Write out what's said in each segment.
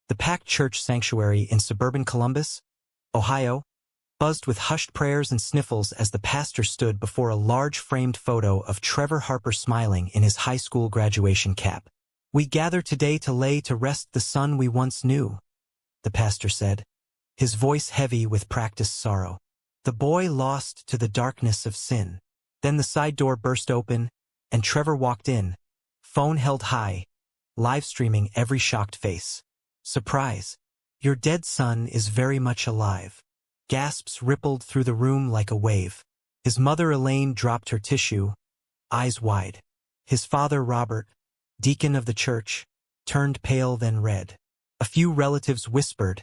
The packed church sanctuary in suburban Columbus, Ohio, buzzed with hushed prayers and sniffles as the pastor stood before a large framed photo of Trevor Harper smiling in his high school graduation cap. "We gather today to lay to rest the son we once knew," the pastor said, his voice heavy with practiced sorrow. "The boy lost to the darkness of sin." Then the side door burst open, and Trevor walked in, phone held high, live streaming every shocked face. "Surprise! Your dead son is very much alive." Gasps rippled through the room like a wave. His mother Elaine dropped her tissue, eyes wide. His father Robert, deacon of the church, turned pale then red. A few relatives whispered,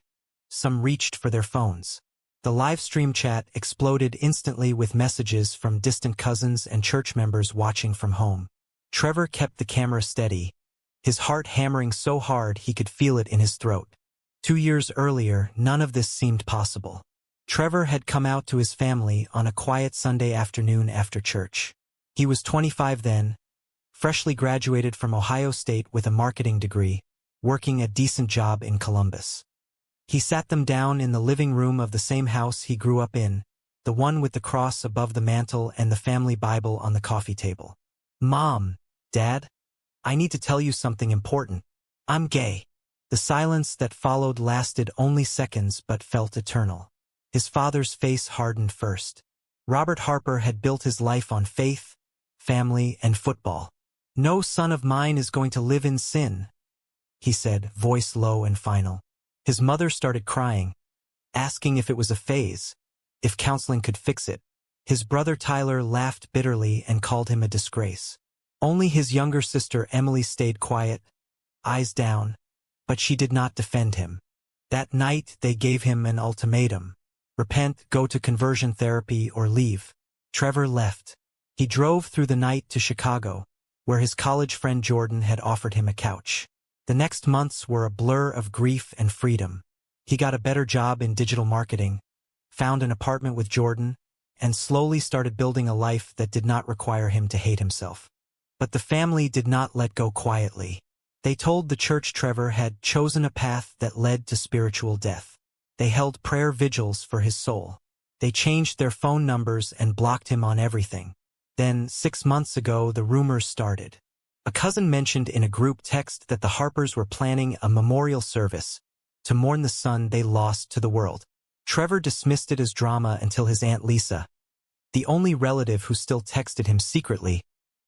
some reached for their phones. The live stream chat exploded instantly with messages from distant cousins and church members watching from home. Trevor kept the camera steady, his heart hammering so hard he could feel it in his throat. 2 years earlier, none of this seemed possible. Trevor had come out to his family on a quiet Sunday afternoon after church. He was 25 then, freshly graduated from Ohio State with a marketing degree, working a decent job in Columbus. He sat them down in the living room of the same house he grew up in, the one with the cross above the mantel and the family Bible on the coffee table. "Mom, Dad, I need to tell you something important. I'm gay." The silence that followed lasted only seconds but felt eternal. His father's face hardened first. Robert Harper had built his life on faith, family, and football. "No son of mine is going to live in sin," he said, voice low and final. His mother started crying, asking if it was a phase, if counseling could fix it. His brother Tyler laughed bitterly and called him a disgrace. Only his younger sister Emily stayed quiet, eyes down, but she did not defend him. That night they gave him an ultimatum. Repent, go to conversion therapy, or leave. Trevor left. He drove through the night to Chicago, where his college friend Jordan had offered him a couch. The next months were a blur of grief and freedom. He got a better job in digital marketing, found an apartment with Jordan, and slowly started building a life that did not require him to hate himself. But the family did not let go quietly. They told the church Trevor had chosen a path that led to spiritual death. They held prayer vigils for his soul. They changed their phone numbers and blocked him on everything. Then, 6 months ago, the rumors started. A cousin mentioned in a group text that the Harpers were planning a memorial service to mourn the son they lost to the world. Trevor dismissed it as drama until his Aunt Lisa, the only relative who still texted him secretly,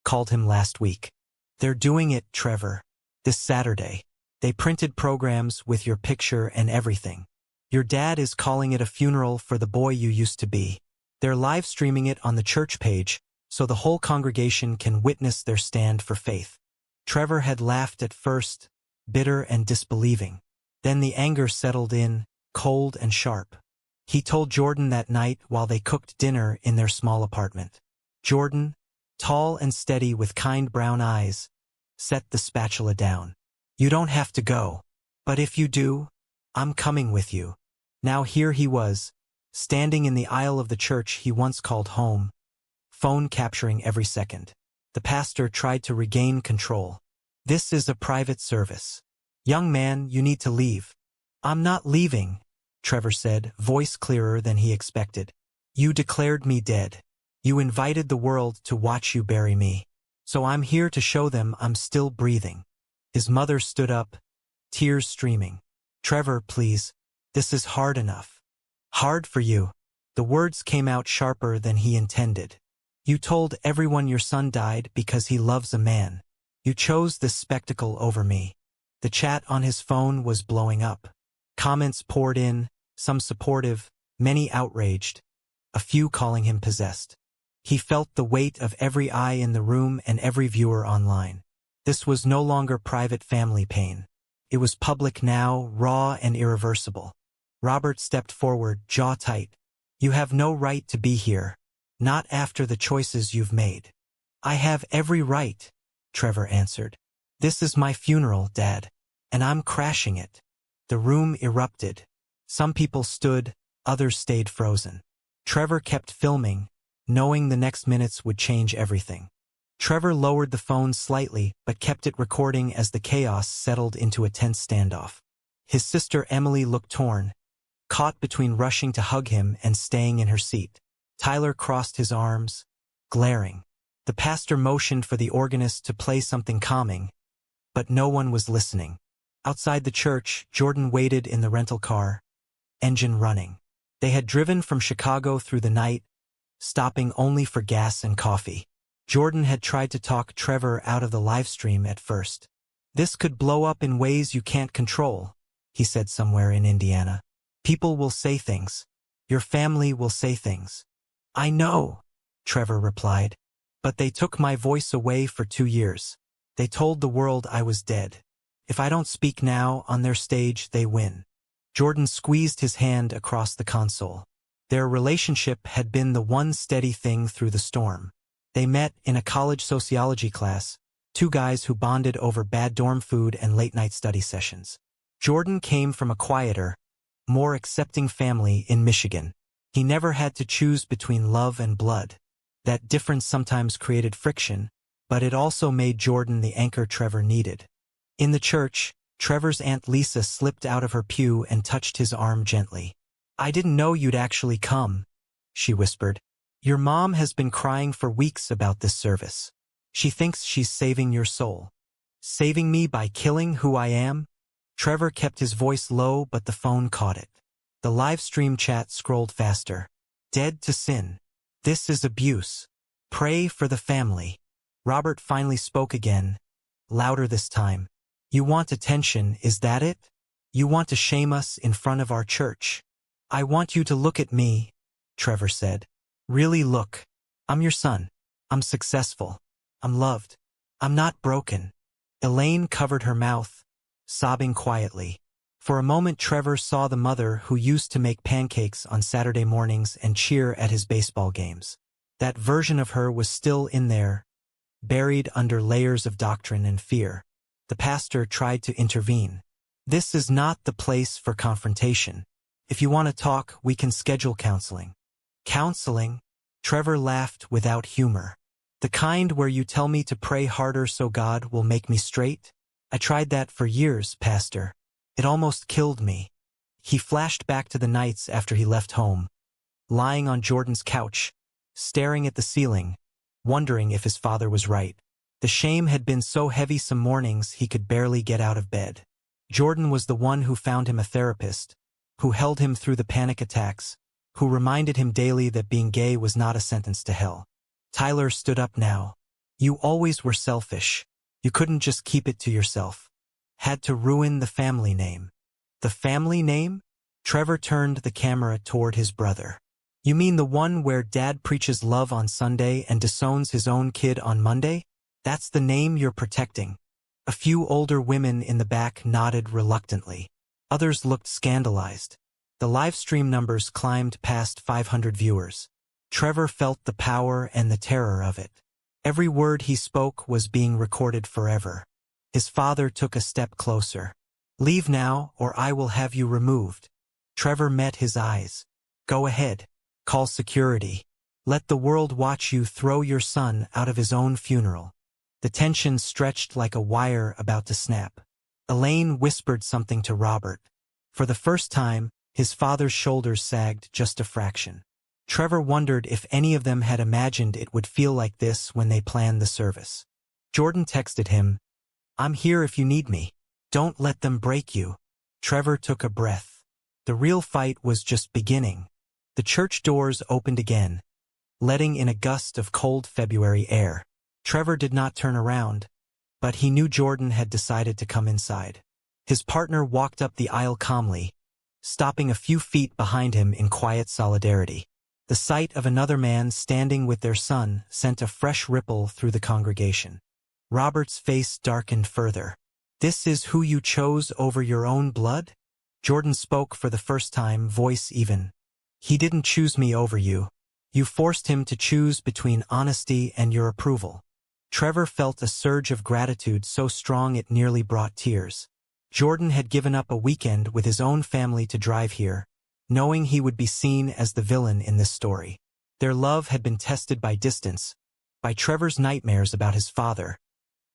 called him last week. "They're doing it, Trevor. This Saturday. They printed programs with your picture and everything. Your dad is calling it a funeral for the boy you used to be. They're live streaming it on the church page, so the whole congregation can witness their stand for faith." Trevor had laughed at first, bitter and disbelieving. Then the anger settled in, cold and sharp. He told Jordan that night while they cooked dinner in their small apartment. Jordan, tall and steady with kind brown eyes, set the spatula down. "You don't have to go. But if you do, I'm coming with you." Now here he was, standing in the aisle of the church he once called home, phone capturing every second. The pastor tried to regain control. "This is a private service. Young man, you need to leave." "I'm not leaving," Trevor said, voice clearer than he expected. "You declared me dead. You invited the world to watch you bury me. So I'm here to show them I'm still breathing." His mother stood up, tears streaming. "Trevor, please. This is hard enough." "Hard for you." The words came out sharper than he intended. "You told everyone your son died because he loves a man. You chose this spectacle over me." The chat on his phone was blowing up. Comments poured in, some supportive, many outraged, a few calling him possessed. He felt the weight of every eye in the room and every viewer online. This was no longer private family pain. It was public now, raw and irreversible. Robert stepped forward, jaw tight. "You have no right to be here. Not after the choices you've made." "I have every right," Trevor answered. "This is my funeral, Dad, and I'm crashing it." The room erupted. Some people stood, others stayed frozen. Trevor kept filming, knowing the next minutes would change everything. Trevor lowered the phone slightly but kept it recording as the chaos settled into a tense standoff. His sister Emily looked torn, caught between rushing to hug him and staying in her seat. Tyler crossed his arms, glaring. The pastor motioned for the organist to play something calming, but no one was listening. Outside the church, Jordan waited in the rental car, engine running. They had driven from Chicago through the night, stopping only for gas and coffee. Jordan had tried to talk Trevor out of the Livestream at first. "This could blow up in ways you can't control," he said somewhere in Indiana. "People will say things. Your family will say things." "I know," Trevor replied. "But they took my voice away for 2 years. They told the world I was dead. If I don't speak now on their stage, they win." Jordan squeezed his hand across the console. Their relationship had been the one steady thing through the storm. They met in a college sociology class, two guys who bonded over bad dorm food and late-night study sessions. Jordan came from a quieter, more accepting family in Michigan. He never had to choose between love and blood. That difference sometimes created friction, but it also made Jordan the anchor Trevor needed. In the church, Trevor's Aunt Lisa slipped out of her pew and touched his arm gently. "I didn't know you'd actually come," she whispered. "Your mom has been crying for weeks about this service. She thinks she's saving your soul." "Saving me by killing who I am?" Trevor kept his voice low, but the phone caught it. The live stream chat scrolled faster. "Dead to sin. This is abuse. Pray for the family." Robert finally spoke again, louder this time. "You want attention, is that it? You want to shame us in front of our church?" "I want you to look at me," Trevor said. "Really look. I'm your son. I'm successful. I'm loved. I'm not broken." Elaine covered her mouth, sobbing quietly. For a moment Trevor saw the mother who used to make pancakes on Saturday mornings and cheer at his baseball games. That version of her was still in there, buried under layers of doctrine and fear. The pastor tried to intervene. "This is not the place for confrontation. If you want to talk, we can schedule counseling." "Counseling?" Trevor laughed without humor. "The kind where you tell me to pray harder so God will make me straight? I tried that for years, Pastor. It almost killed me." He flashed back to the nights after he left home, lying on Jordan's couch, staring at the ceiling, wondering if his father was right. The shame had been so heavy some mornings he could barely get out of bed. Jordan was the one who found him a therapist, who held him through the panic attacks, who reminded him daily that being gay was not a sentence to hell. Tyler stood up now. "You always were selfish. You couldn't just keep it to yourself. Had to ruin the family name." "The family name?" Trevor turned the camera toward his brother. "You mean the one where Dad preaches love on Sunday and disowns his own kid on Monday? That's the name you're protecting." A few older women in the back nodded reluctantly. Others looked scandalized. The live stream numbers climbed past 500 viewers. Trevor felt the power and the terror of it. Every word he spoke was being recorded forever. His father took a step closer. "Leave now, or I will have you removed." Trevor met his eyes. "Go ahead. Call security. Let the world watch you throw your son out of his own funeral." The tension stretched like a wire about to snap. Elaine whispered something to Robert. For the first time, his father's shoulders sagged just a fraction. Trevor wondered if any of them had imagined it would feel like this when they planned the service. Jordan texted him, "I'm here if you need me. Don't let them break you." Trevor took a breath. The real fight was just beginning. The church doors opened again, letting in a gust of cold February air. Trevor did not turn around, but he knew Jordan had decided to come inside. His partner walked up the aisle calmly, stopping a few feet behind him in quiet solidarity. The sight of another man standing with their son sent a fresh ripple through the congregation. Robert's face darkened further. "This is who you chose over your own blood?" Jordan spoke for the first time, voice even. "He didn't choose me over you. You forced him to choose between honesty and your approval." Trevor felt a surge of gratitude so strong it nearly brought tears. Jordan had given up a weekend with his own family to drive here, knowing he would be seen as the villain in this story. Their love had been tested by distance, by Trevor's nightmares about his father,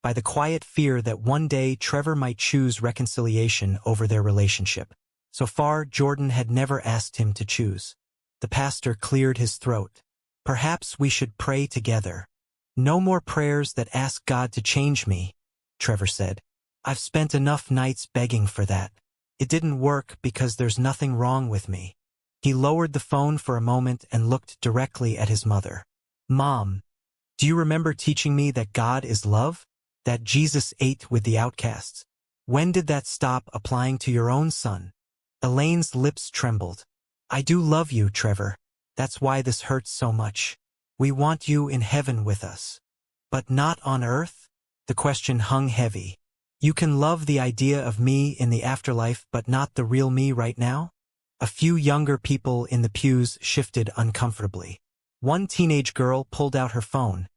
by the quiet fear that one day Trevor might choose reconciliation over their relationship. So far, Jordan had never asked him to choose. The pastor cleared his throat. "Perhaps we should pray together." "No more prayers that ask God to change me," Trevor said. "I've spent enough nights begging for that. It didn't work because there's nothing wrong with me." He lowered the phone for a moment and looked directly at his mother. "Mom, do you remember teaching me that God is love? That Jesus ate with the outcasts? When did that stop applying to your own son?" Elaine's lips trembled. "I do love you, Trevor. That's why this hurts so much. We want you in heaven with us." "But not on earth?" The question hung heavy. "You can love the idea of me in the afterlife but not the real me right now?" A few younger people in the pews shifted uncomfortably. One teenage girl pulled out her phone,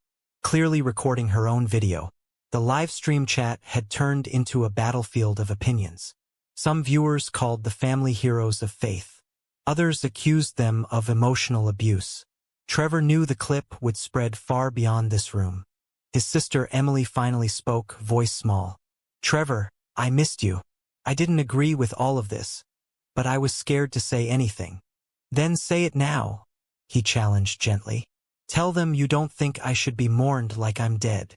clearly recording her own video. The live stream chat had turned into a battlefield of opinions. Some viewers called the family heroes of faith. Others accused them of emotional abuse. Trevor knew the clip would spread far beyond this room. His sister Emily finally spoke, voice small. "Trevor, I missed you. I didn't agree with all of this, but I was scared to say anything." "Then say it now," he challenged gently. "Tell them you don't think I should be mourned like I'm dead."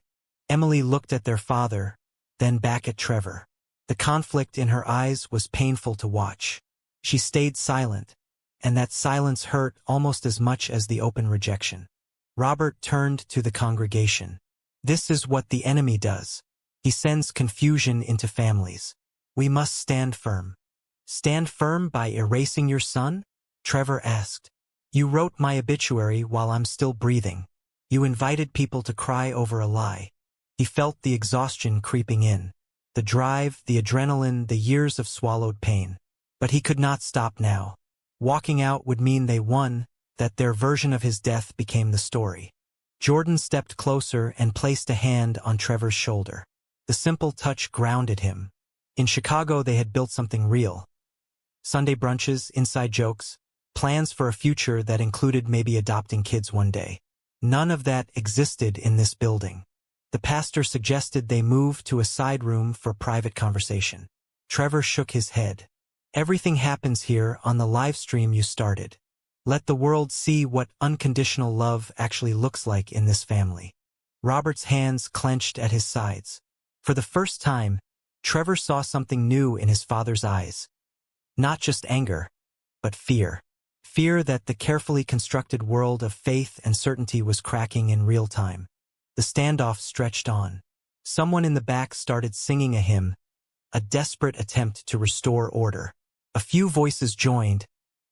Emily looked at their father, then back at Trevor. The conflict in her eyes was painful to watch. She stayed silent, and that silence hurt almost as much as the open rejection. Robert turned to the congregation. "This is what the enemy does. He sends confusion into families. We must stand firm." "Stand firm by erasing your son?" Trevor asked. "You wrote my obituary while I'm still breathing. You invited people to cry over a lie." He felt the exhaustion creeping in. The drive, the adrenaline, the years of swallowed pain. But he could not stop now. Walking out would mean they won, that their version of his death became the story. Jordan stepped closer and placed a hand on Trevor's shoulder. The simple touch grounded him. In Chicago they had built something real. Sunday brunches, inside jokes, plans for a future that included maybe adopting kids one day. None of that existed in this building. The pastor suggested they move to a side room for private conversation. Trevor shook his head. "Everything happens here on the live stream you started. Let the world see what unconditional love actually looks like in this family." Robert's hands clenched at his sides. For the first time, Trevor saw something new in his father's eyes. Not just anger, but fear. Fear that the carefully constructed world of faith and certainty was cracking in real time. The standoff stretched on. Someone in the back started singing a hymn, a desperate attempt to restore order. A few voices joined,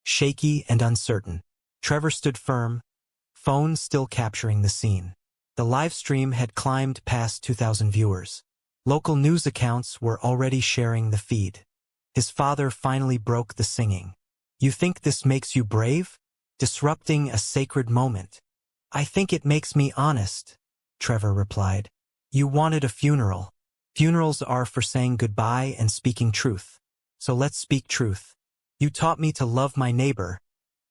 shaky and uncertain. Trevor stood firm, phone still capturing the scene. The live stream had climbed past 2,000 viewers. Local news accounts were already sharing the feed. His father finally broke the singing. "You think this makes you brave? Disrupting a sacred moment." "I think it makes me honest," Trevor replied. "You wanted a funeral. Funerals are for saying goodbye and speaking truth. So let's speak truth. You taught me to love my neighbor,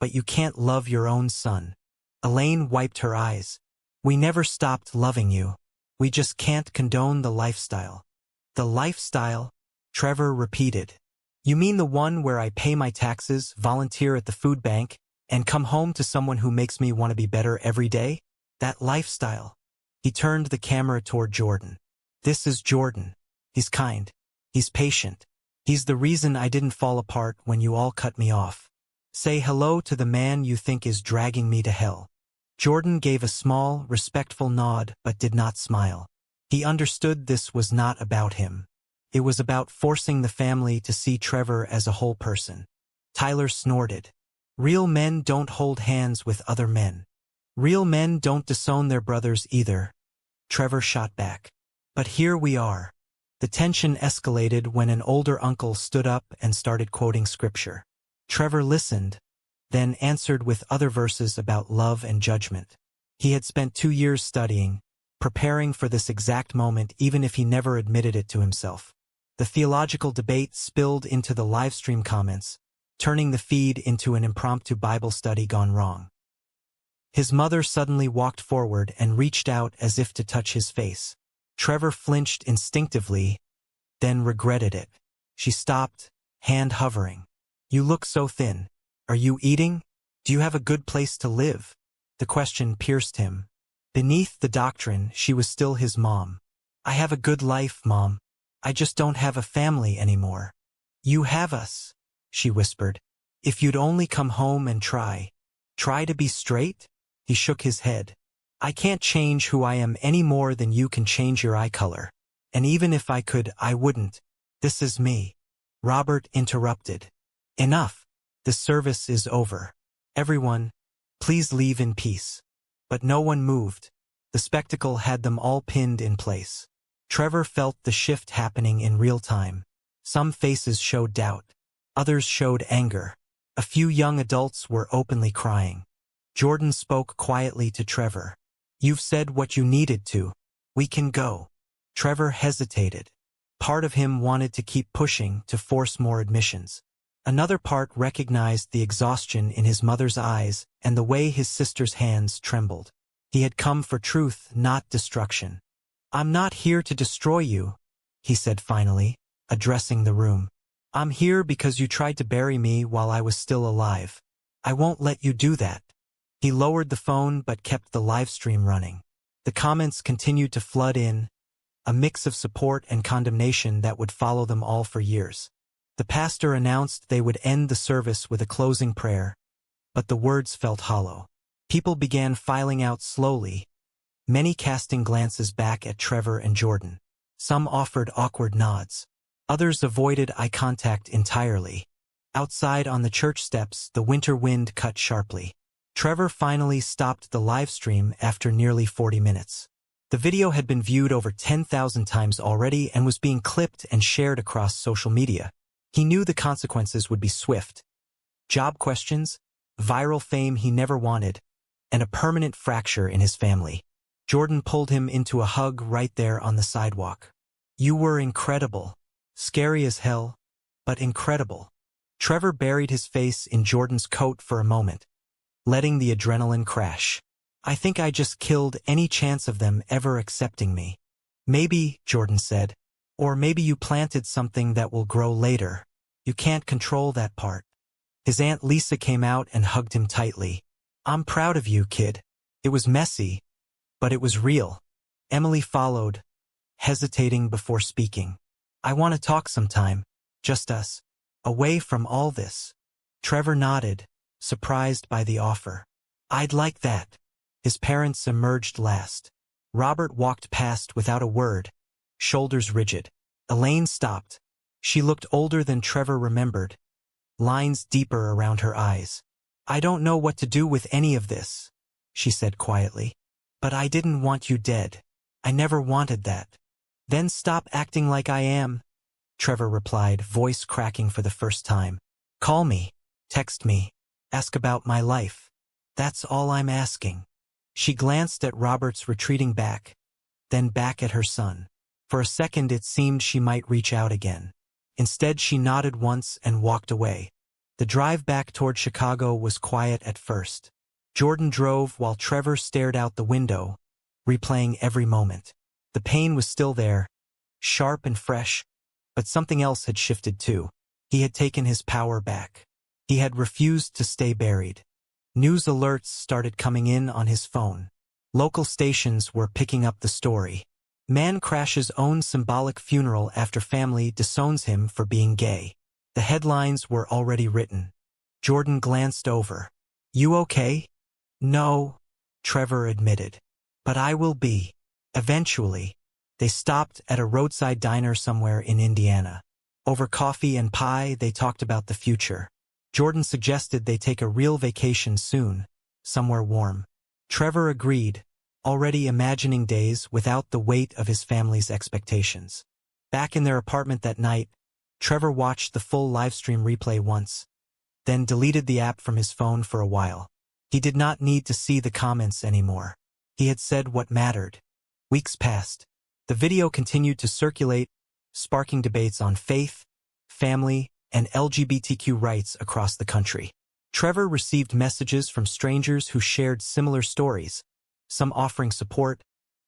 but you can't love your own son." Elaine wiped her eyes. "We never stopped loving you. We just can't condone the lifestyle." "The lifestyle?" Trevor repeated. "You mean the one where I pay my taxes, volunteer at the food bank, and come home to someone who makes me want to be better every day? That lifestyle." He turned the camera toward Jordan. "This is Jordan. He's kind. He's patient. He's the reason I didn't fall apart when you all cut me off. Say hello to the man you think is dragging me to hell." Jordan gave a small, respectful nod but did not smile. He understood this was not about him. It was about forcing the family to see Trevor as a whole person. Tyler snorted. "Real men don't hold hands with other men. Real men don't disown their brothers either." Trevor shot back. "But here we are." The tension escalated when an older uncle stood up and started quoting scripture. Trevor listened, then answered with other verses about love and judgment. He had spent 2 years studying, preparing for this exact moment even if he never admitted it to himself. The theological debate spilled into the livestream comments, turning the feed into an impromptu Bible study gone wrong. His mother suddenly walked forward and reached out as if to touch his face. Trevor flinched instinctively, then regretted it. She stopped, hand hovering. You look so thin. Are you eating? Do you have a good place to live? The question pierced him. Beneath the doctrine, she was still his mom. I have a good life, Mom. I just don't have a family anymore. You have us, she whispered. If you'd only come home and try. Try to be straight? He shook his head. I can't change who I am any more than you can change your eye color. And even if I could, I wouldn't. This is me. Robert interrupted. Enough. The service is over. Everyone, please leave in peace. But no one moved. The spectacle had them all pinned in place. Trevor felt the shift happening in real time. Some faces showed doubt. Others showed anger. A few young adults were openly crying. Jordan spoke quietly to Trevor. You've said what you needed to. We can go. Trevor hesitated. Part of him wanted to keep pushing to force more admissions. Another part recognized the exhaustion in his mother's eyes and the way his sister's hands trembled. He had come for truth, not destruction. I'm not here to destroy you, he said finally, addressing the room. I'm here because you tried to bury me while I was still alive. I won't let you do that. He lowered the phone but kept the live stream running. The comments continued to flood in, a mix of support and condemnation that would follow them all for years. The pastor announced they would end the service with a closing prayer, but the words felt hollow. People began filing out slowly, many casting glances back at Trevor and Jordan. Some offered awkward nods. Others avoided eye contact entirely. Outside on the church steps, the winter wind cut sharply. Trevor finally stopped the live stream after nearly 40 minutes. The video had been viewed over 10,000 times already and was being clipped and shared across social media. He knew the consequences would be swift. Job questions, viral fame he never wanted, and a permanent fracture in his family. Jordan pulled him into a hug right there on the sidewalk. You were incredible. Scary as hell, but incredible. Trevor buried his face in Jordan's coat for a moment, letting the adrenaline crash. I think I just killed any chance of them ever accepting me. Maybe, Jordan said, or maybe you planted something that will grow later. You can't control that part. His Aunt Lisa came out and hugged him tightly. I'm proud of you, kid. It was messy, but it was real. Emily followed, hesitating before speaking. I want to talk sometime, just us, away from all this. Trevor nodded, surprised by the offer. I'd like that. His parents emerged last. Robert walked past without a word, shoulders rigid. Elaine stopped. She looked older than Trevor remembered, lines deeper around her eyes. I don't know what to do with any of this, she said quietly. But I didn't want you dead. I never wanted that. Then stop acting like I am, Trevor replied, voice cracking for the first time. Call me, text me, ask about my life. That's all I'm asking. She glanced at Robert's retreating back, then back at her son. For a second it seemed she might reach out again. Instead she nodded once and walked away. The drive back toward Chicago was quiet at first. Jordan drove while Trevor stared out the window, replaying every moment. The pain was still there, sharp and fresh, but something else had shifted too. He had taken his power back. He had refused to stay buried. News alerts started coming in on his phone. Local stations were picking up the story. Man crashes own symbolic funeral after family disowns him for being gay. The headlines were already written. Jordan glanced over. You okay? No, Trevor admitted. But I will be. Eventually. They stopped at a roadside diner somewhere in Indiana. Over coffee and pie, they talked about the future. Jordan suggested they take a real vacation soon, somewhere warm. Trevor agreed, already imagining days without the weight of his family's expectations. Back in their apartment that night, Trevor watched the full livestream replay once, then deleted the app from his phone for a while. He did not need to see the comments anymore. He had said what mattered. Weeks passed. The video continued to circulate, sparking debates on faith, family, and LGBTQ rights across the country. Trevor received messages from strangers who shared similar stories, some offering support,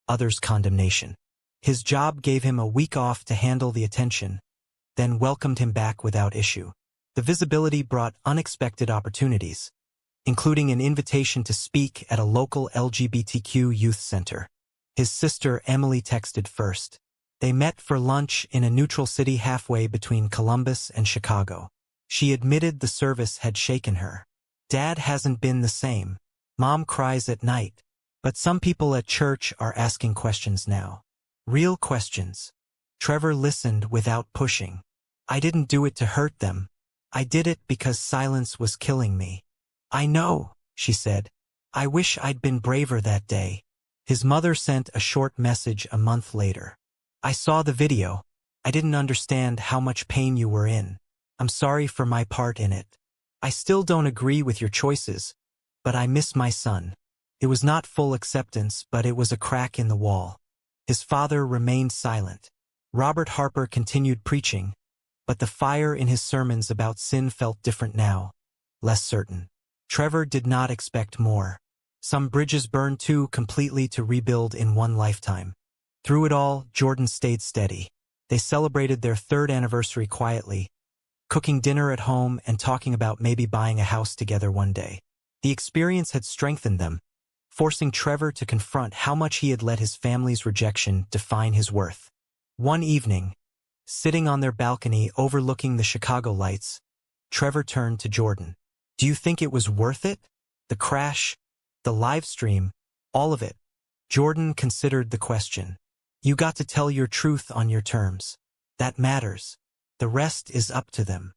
others condemnation. His job gave him a week off to handle the attention, then welcomed him back without issue. The visibility brought unexpected opportunities, including an invitation to speak at a local LGBTQ youth center. His sister Emily texted first. They met for lunch in a neutral city halfway between Columbus and Chicago. She admitted the service had shaken her. Dad hasn't been the same. Mom cries at night. But some people at church are asking questions now. Real questions. Trevor listened without pushing. I didn't do it to hurt them. I did it because silence was killing me. I know, she said. I wish I'd been braver that day. His mother sent a short message a month later. I saw the video. I didn't understand how much pain you were in. I'm sorry for my part in it. I still don't agree with your choices, but I miss my son. It was not full acceptance, but it was a crack in the wall. His father remained silent. Robert Harper continued preaching, but the fire in his sermons about sin felt different now, less certain. Trevor did not expect more. Some bridges burned too completely to rebuild in one lifetime. Through it all, Jordan stayed steady. They celebrated their 3rd anniversary quietly, cooking dinner at home and talking about maybe buying a house together one day. The experience had strengthened them, forcing Trevor to confront how much he had let his family's rejection define his worth. One evening, sitting on their balcony overlooking the Chicago lights, Trevor turned to Jordan. Do you think it was worth it? The crash, the live stream, all of it. Jordan considered the question. You got to tell your truth on your terms. That matters. The rest is up to them.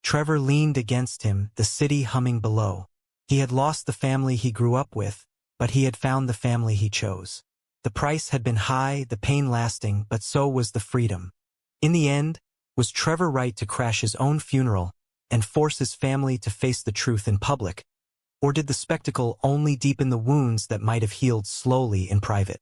Trevor leaned against him, the city humming below. He had lost the family he grew up with, but he had found the family he chose. The price had been high, the pain lasting, but so was the freedom. In the end, was Trevor right to crash his own funeral and force his family to face the truth in public? Or did the spectacle only deepen the wounds that might have healed slowly in private?